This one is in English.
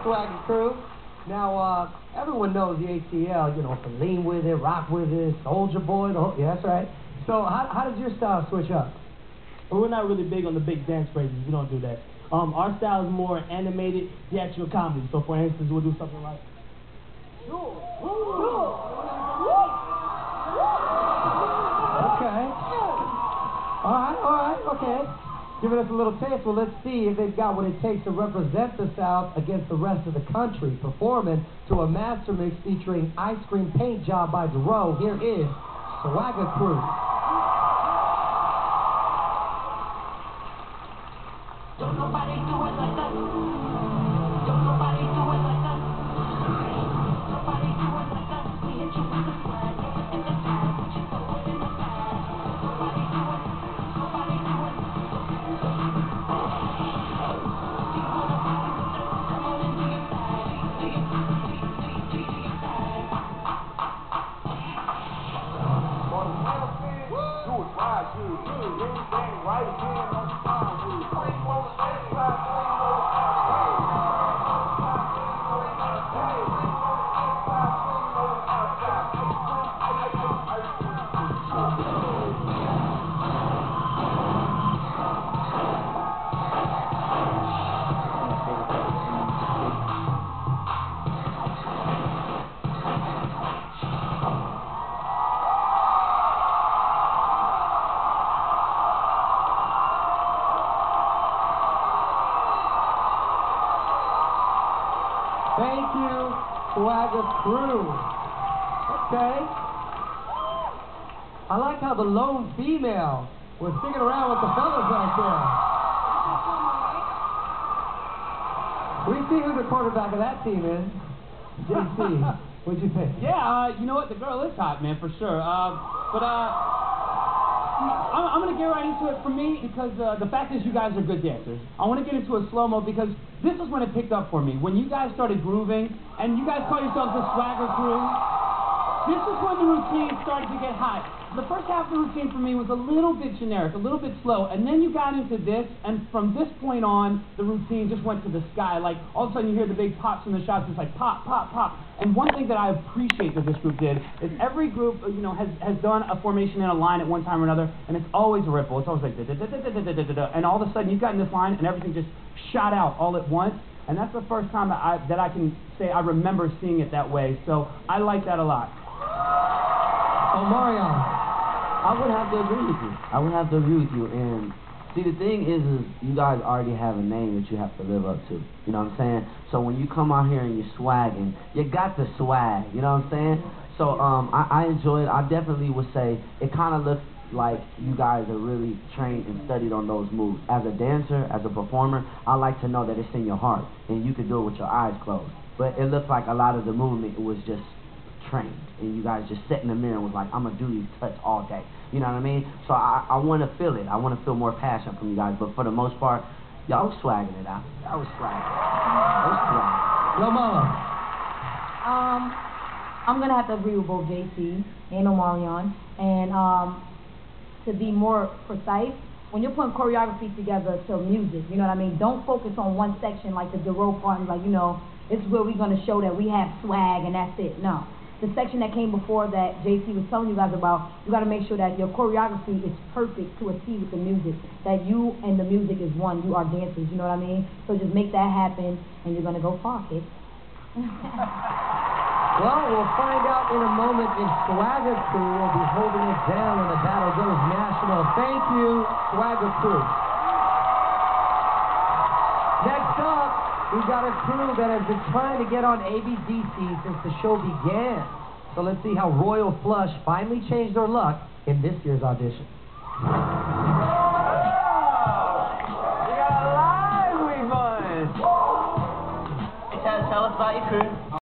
Swagger crew. Now, everyone knows the ATL, you know, from Lean With It, Rock With It, Soulja Boy, the whole, yeah, that's right. So how does your style switch up? Well, we're not really big on the big dance phrases. We don't do that. Our style is more animated, theatrical comedy. So, for instance, we'll do something like... Okay. All right, okay. Giving us a little taste. Well, let's see if they've got what it takes to represent the South against the rest of the country. Performing to a master mix featuring Ice Cream Paint Job by Dero. Here is Swagger Crew. Don't nobody do it like us. Don't nobody do it like us. Nobody do it like us. We hit you with the swag in the bag. Put you forward in the bag. Nobody do it. Nobody do it. Do you wanna party with us? Come on and do your bag. Do your bag. For the real fans, do it right, dude. Everything right again on time, dude. Thank you, Swagger Crew. Okay. I like how the lone female was sticking around with the fellas right there. We see who the quarterback of that team is. JC, what'd you think? Yeah, you know what? The girl is hot, man, for sure. I'm going to get right into it for me because the fact is you guys are good dancers. I want to get into a slow-mo because this is when it picked up for me. When you guys started grooving and you guys call yourselves the Swagger Crew, this is when the routine started to get hot. The first half of the routine for me was a little bit generic, a little bit slow, and then you got into this, and from this point on, the routine just went to the sky. Like, all of a sudden you hear the big pops in the shots, it's like pop, pop, pop. And one thing that I appreciate that this group did is every group, you know, has done a formation in a line at one time or another, and it's always a ripple. It's always like da-da-da-da-da-da-da-da-da, and all of a sudden you got in this line, and everything just shot out all at once. And that's the first time that I can say I remember seeing it that way. So I like that a lot. Oh, Marion. I would have to agree with you. I would have to agree with you. And see, the thing is you guys already have a name that you have to live up to. You know what I'm saying? So when you come out here and you're swagging, you got the swag. You know what I'm saying? So I enjoy it. I definitely would say it kind of looks like you guys are really trained and studied on those moves. As a dancer, as a performer, I like to know that it's in your heart and you can do it with your eyes closed. But it looked like a lot of the movement was just trained, and you guys just sat in the mirror and was like, I'm gonna do these cuts all day. You know what I mean? So I want to feel it. I want to feel more passion from you guys. But for the most part, y'all was swagging it out. Y'all was swagging. Yo, Mama. I'm gonna have to agree with both JC and Omarion. And to be more precise, when you're putting choreography together to music, you know what I mean? Don't focus on one section like the Dero part, and like, you know, it's where we're gonna show that we have swag and that's it. No. The section that came before that JC was telling you guys about, you got to make sure that your choreography is perfect to a T with the music, that you and the music is one. You are dancers, you know what I mean? So just make that happen, and you're going to go far, kids. Well, we'll find out in a moment if Swagger Crew will be holding it down when the battle goes national. Thank you, Swagger Crew. Next up, we've got a crew that has been trying to get on ABDC since the show began. So let's see how Royal Flush finally changed their luck in this year's audition. We got a lively bunch! Tell us about your crew.